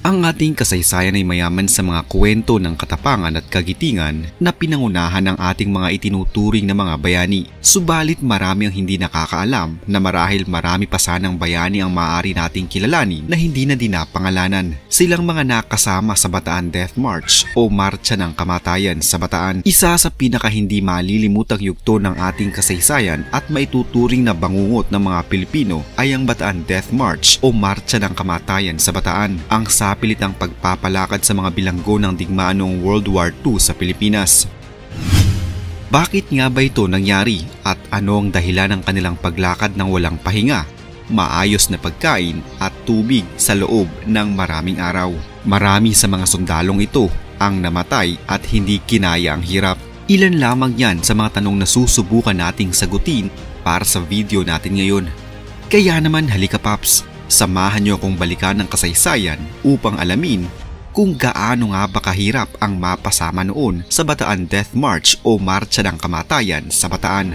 Ang ating kasaysayan ay mayaman sa mga kwento ng katapangan at kagitingan na pinangunahan ng ating mga itinuturing na mga bayani. Subalit marami ang hindi nakakaalam na marahil marami pa sanang bayani ang maaari nating kilalanin na hindi na dinapangalanan. Silang mga nakasama sa Bataan Death March o Marcha ng Kamatayan sa Bataan. Isa sa pinaka hindi malilimutang yugto ng ating kasaysayan at maituturing na bangungot ng mga Pilipino ay ang Bataan Death March o Marcha ng Kamatayan sa Bataan. Ang pilitang pagpapalakad sa mga bilanggo ng digmaan noong World War II sa Pilipinas. Bakit nga ba ito nangyari at ano ang dahilan ng kanilang paglakad ng walang pahinga, maayos na pagkain at tubig sa loob ng maraming araw? Marami sa mga sundalong ito ang namatay at hindi kinaya ang hirap. Ilan lamang yan sa mga tanong na susubukan nating sagutin para sa video natin ngayon. Kaya naman halika Paps, samahan niyo akong balikan ng kasaysayan upang alamin kung gaano nga ba kahirap ang mapasama noon sa Bataan Death March o Marcha ng Kamatayan sa Bataan.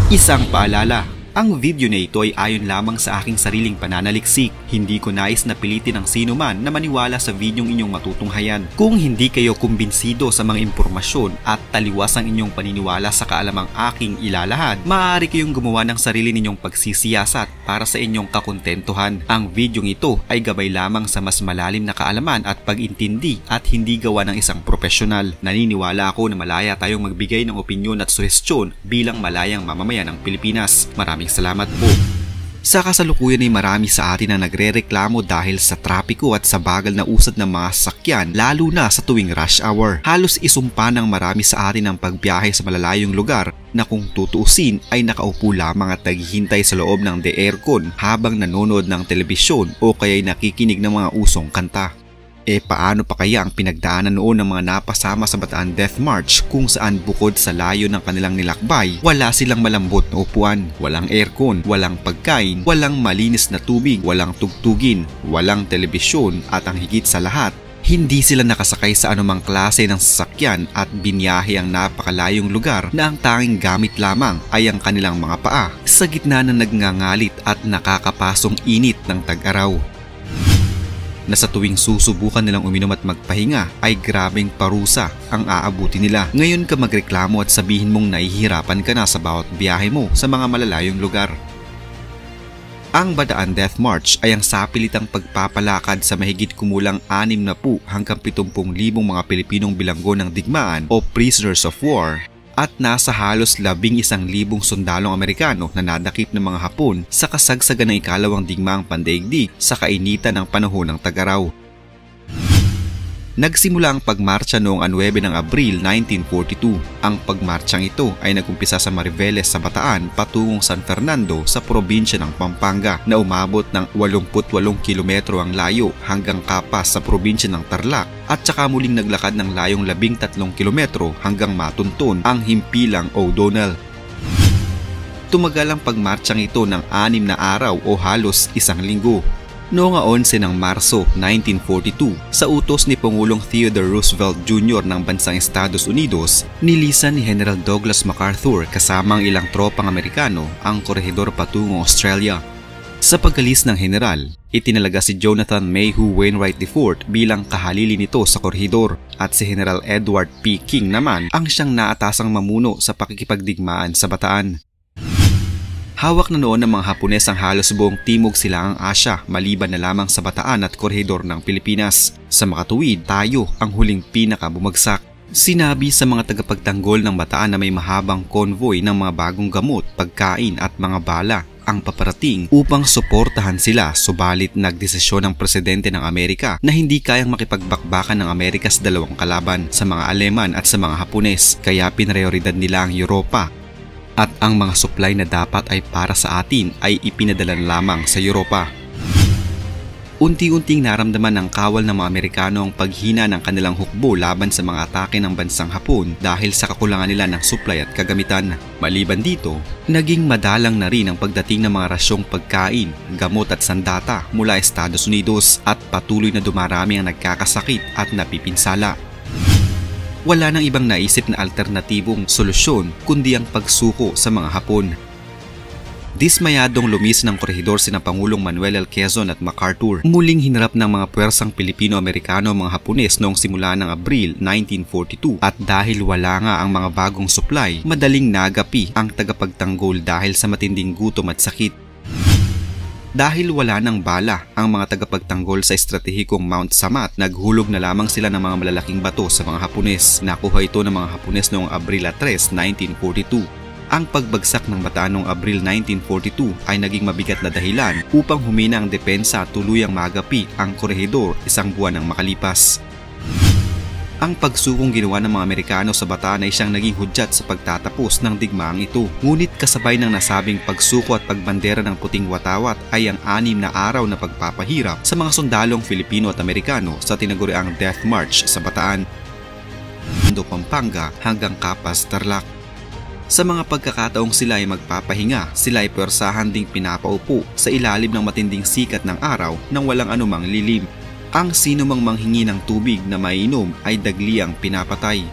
Isang paalala. Ang video na ito ay ayon lamang sa aking sariling pananaliksik. Hindi ko nais na pilitin ang sino man na maniwala sa videong inyong matutunghayan. Kung hindi kayo kumbinsido sa mga impormasyon at taliwas ang inyong paniniwala sa kaalamang aking ilalahad, maaari kayong gumawa ng sarili ninyong pagsisiyasat para sa inyong kakontentuhan. Ang videong ito ay gabay lamang sa mas malalim na kaalaman at pag-intindi at hindi gawa ng isang profesional. Naniniwala ako na malaya tayong magbigay ng opinyon at suhestyon bilang malayang mamamayan ng Pilipinas. Maraming salamat po. Sa kasalukuyan ay marami sa atin na nagrereklamo dahil sa trapiko at sa bagal na usad ng mga sasakyan lalo na sa tuwing rush hour. Halos isumpa ng marami sa atin ang pagbiyahe sa malalayong lugar na kung tutuusin ay nakaupo lamang at naghihintay sa loob ng aircon habang nanonood ng telebisyon o kaya'y nakikinig ng mga usong kanta. Paano pa kaya ang pinagdaanan noon ng mga napasama sa Bataan Death March kung saan bukod sa layo ng kanilang nilakbay, wala silang malambot na upuan, walang aircon, walang pagkain, walang malinis na tubig, walang tugtugin, walang telebisyon at ang higit sa lahat, hindi sila nakasakay sa anumang klase ng sasakyan at binyahe ang napakalayong lugar na ang tanging gamit lamang ay ang kanilang mga paa sa gitna ng nagngangalit at nakakapasong init ng tag-araw. Na sa tuwing susubukan nilang uminom at magpahinga ay grabeng parusa ang aabuti nila. Ngayon ka magreklamo at sabihin mong nahihirapan ka na sa bawat biyahe mo sa mga malalayong lugar. Ang Bataan Death March ay ang sapilitang pagpapalakad sa mahigit kumulang 60 hanggang 70,000 mga Pilipinong bilanggo ng digmaan o prisoners of war at nasa halos 11,000 sundalong Amerikano na nadakip ng mga Hapon sa kasagsagan ng ikalawang digmaang pandaigdig sa kainitan ng panahon ng tag-araw. Nagsimula ang pagmarcha noong 9 ng Abril 1942. Ang pagmarchang ito ay nagumpisa sa Mariveles sa Bataan patungong San Fernando sa probinsya ng Pampanga na umabot ng 88 kilometro ang layo hanggang Capas sa probinsya ng Tarlac at saka muling naglakad ng layong 13 kilometro hanggang Matuntun ang himpilang O'Donnell. Tumagal ang pagmarchang ito ng 6 na araw o halos isang linggo. Noong 11 ng Marso 1942, sa utos ni Pangulong Theodore Roosevelt Jr. ng bansang Estados Unidos, nilisan ni General Douglas MacArthur kasamang ilang tropang Amerikano ang korehidor patungong Australia. Sa pag-alis ng general, itinalaga si Jonathan Mayhew Wainwright IV bilang kahalili nito sa korehidor at si General Edward P. King naman ang siyang naatasang mamuno sa pakikipagdigmaan sa Bataan. Hawak na noon ng mga Hapones ang halos buong timog silangang Asya maliban na lamang sa Bataan at korehidor ng Pilipinas. Sa makatuwid, tayo ang huling pinakabumagsak. Sinabi sa mga tagapagtanggol ng Bataan na may mahabang konvoy ng mga bagong gamot, pagkain at mga bala ang paparating upang suportahan sila, subalit nagdesisyon ng presidente ng Amerika na hindi kayang makipagbakbakan ng Amerika sa dalawang kalaban, sa mga Aleman at sa mga Hapones, kaya pinrioridad nila ang Europa. At ang mga supply na dapat ay para sa atin ay ipinadala lamang sa Europa. Unti-unting naramdaman ng kawal ng mga Amerikano ang paghina ng kanilang hukbo laban sa mga atake ng bansang Hapon dahil sa kakulangan nila ng supply at kagamitan. Maliban dito, naging madalang na rin ang pagdating ng mga rasyong pagkain, gamot at sandata mula Estados Unidos at patuloy na dumarami ang nagkakasakit at napipinsala. Wala nang ibang naisip na alternatibong solusyon kundi ang pagsuko sa mga Hapon. Dismayadong lumis ng korehidor sina Pangulong Manuel L. Quezon at MacArthur. Muling hinarap ng mga puwersang Pilipino-Amerikano ang mga Hapones noong simula ng Abril 1942 at dahil wala nga ang mga bagong supply, madaling nagapi ang tagapagtanggol dahil sa matinding gutom at sakit. Dahil wala ng bala ang mga tagapagtanggol sa estratehikong Mount Samat, naghulog na lamang sila ng mga malalaking bato sa mga Hapones. Nakuha ito ng mga Hapones noong Abril 3, 1942. Ang pagbagsak ng Bataan noong Abril 1942 ay naging mabigat na dahilan upang humina ang depensa at tuluyang magapi ang korehidor isang buwan nang makalipas. Ang pagsukong ginawa ng mga Amerikano sa Bataan ay siyang naging hudyat sa pagtatapos ng digmaang ito. Ngunit kasabay ng nasabing pagsuko at pagbandera ng puting watawat ay ang 6 na araw na pagpapahirap sa mga sundalong Filipino at Amerikano sa tinaguriang Death March sa Bataan, Pampanga hanggang Capas, Tarlac. Sa mga pagkakataong sila ay magpapahinga, sila ay puwersahan ding pinapaupo sa ilalim ng matinding sikat ng araw nang walang anumang lilim. Ang sino mang manghingi ng tubig na maiinom ay dagliang pinapatay.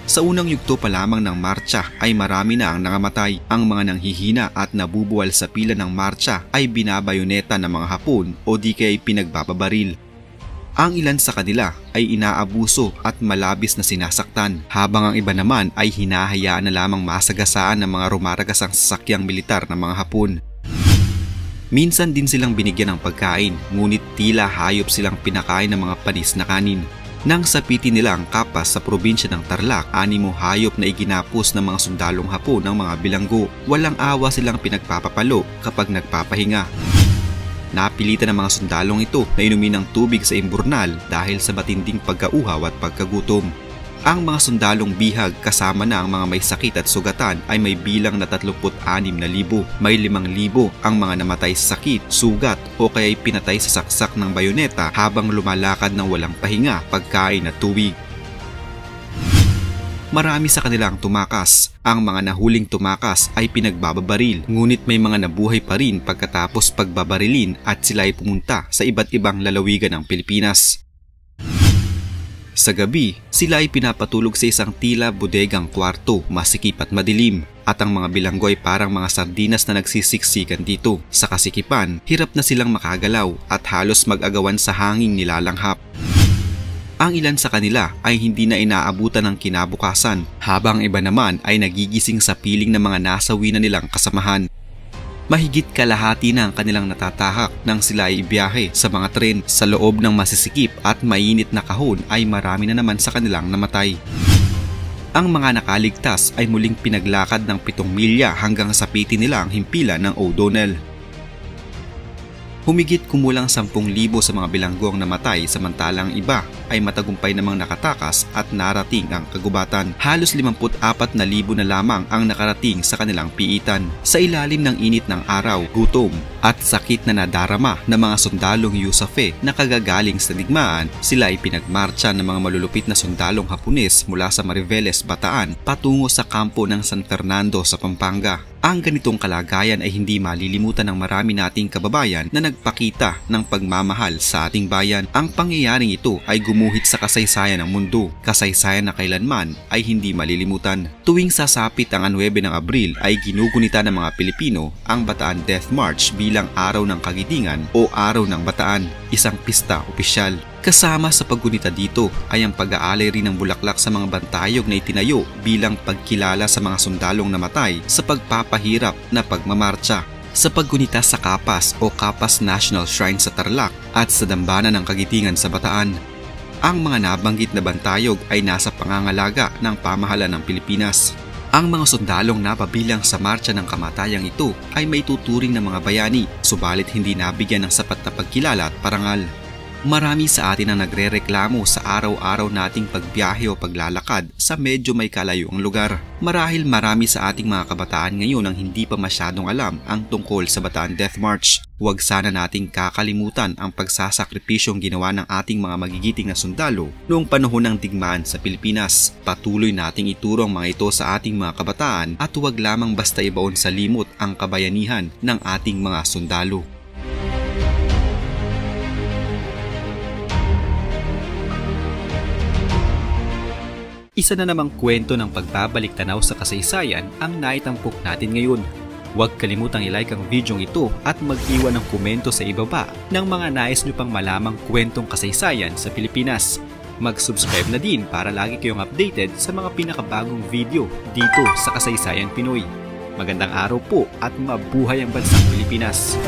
Sa unang yugto pa lamang ng marcha ay marami na ang nangamatay. Ang mga nanghihina at nabubuwal sa pila ng marcha ay binabayoneta ng mga Hapon o di kaya pinagbababaril. Ang ilan sa kanila ay inaabuso at malabis na sinasaktan, habang ang iba naman ay hinahayaan na lamang masagasaan ng mga rumaragasang sasakyang militar ng mga Hapon. Minsan din silang binigyan ng pagkain, ngunit tila hayop silang pinakain ng mga panis na kanin. Nang sapitin nila ang Capas sa probinsya ng Tarlac, 6 hayop na iginapos ng mga sundalong Hapon ng mga bilanggo. Walang awa silang pinagpapapalo kapag nagpapahinga. Napilitan ng mga sundalong ito na inumin ng tubig sa imburnal dahil sa matinding pagkauhaw at pagkagutom. Ang mga sundalong bihag kasama na ang mga may sakit at sugatan ay may bilang na 36,000. May 5,000 ang mga namatay sa sakit, sugat o kaya'y pinatay sa saksak ng bayoneta habang lumalakad ng walang pahinga, pagkain at tuwig. Marami sa kanila ang tumakas. Ang mga nahuling tumakas ay pinagbababaril, ngunit may mga nabuhay pa rin pagkatapos pagbabarilin at sila ay pumunta sa iba't ibang lalawigan ng Pilipinas. Sa gabi, sila ay pinapatulog sa isang tila bodegang kwarto, masikip at madilim, at ang mga bilanggo ay parang mga sardinas na nagsisiksikan dito. Sa kasikipan, hirap na silang makagalaw at halos mag-agawan sa hanging nilalanghap. Ang ilan sa kanila ay hindi na inaabutan ng kinabukasan, habang iba naman ay nagigising sa piling ng mga nasawi na nilang kasamahan. Mahigit kalahati na ang kanilang natatahak nang sila ay ibiyahe sa mga tren. Sa loob ng masisikip at mainit na kahon ay marami na naman sa kanilang namatay. Ang mga nakaligtas ay muling pinaglakad ng 7 milya hanggang sapitin nila ang himpilan ng O'Donnell. Humigit kumulang 10,000 sa mga bilanggo ang namatay, samantalang iba ay matagumpay namang nakatakas at narating ang kagubatan. Halos 54,000 na lamang ang nakarating sa kanilang piitan. Sa ilalim ng init ng araw, gutom at sakit na nadarama ng mga sundalong Yusafe na kagagaling sa digmaan, sila ay pinagmarcha ng mga malulupit na sundalong Hapones mula sa Mariveles, Bataan patungo sa kampo ng San Fernando sa Pampanga. Ang ganitong kalagayan ay hindi malilimutan ng marami nating kababayan na nagpakita ng pagmamahal sa ating bayan. Ang pangyayaring ito ay gumuhit sa kasaysayan ng mundo, kasaysayan na kailanman ay hindi malilimutan. Tuwing sasapit ang 9 ng Abril ay ginugunita ng mga Pilipino ang Bataan Death March bilang Araw ng Kagitingan o Araw ng Bataan, isang pista opisyal. Kasama sa paggunita dito ay ang pag-aalay rin ng bulaklak sa mga bantayog na itinayo bilang pagkilala sa mga sundalong namatay sa pagpapahirap na pagmamarcha. Sa paggunita sa Capas o Capas National Shrine sa Tarlac at sa Dambana ng Kagitingan sa Bataan. Ang mga nabanggit na bantayog ay nasa pangangalaga ng pamahalaan ng Pilipinas. Ang mga sundalong napabilang sa marcha ng kamatayang ito ay may tuturing ng mga bayani, subalit hindi nabigyan ng sapat na pagkilala at parangal. Marami sa atin ang nagrereklamo sa araw-araw nating pagbiyahe o paglalakad sa medyo may kalayuang lugar. Marahil marami sa ating mga kabataan ngayon ang hindi pa masyadong alam ang tungkol sa Bataan Death March. Huwag sana nating kakalimutan ang pagsasakripisyong ginawa ng ating mga magigiting na sundalo noong panahon ng digmaan sa Pilipinas. Patuloy nating ituro ang mga ito sa ating mga kabataan at huwag lamang basta ibaon sa limot ang kabayanihan ng ating mga sundalo. Isa na namang kwento ng pagbabalik tanaw sa kasaysayan ang naitampok natin ngayon. Huwag kalimutang i-like ang video ito at mag-iwan ng komento sa ibaba ng mga nais nyo pang malamang kwentong kasaysayan sa Pilipinas. Mag-subscribe na din para lagi kayong updated sa mga pinakabagong video dito sa Kasaysayan Pinoy. Magandang araw po at mabuhay ang bansang Pilipinas!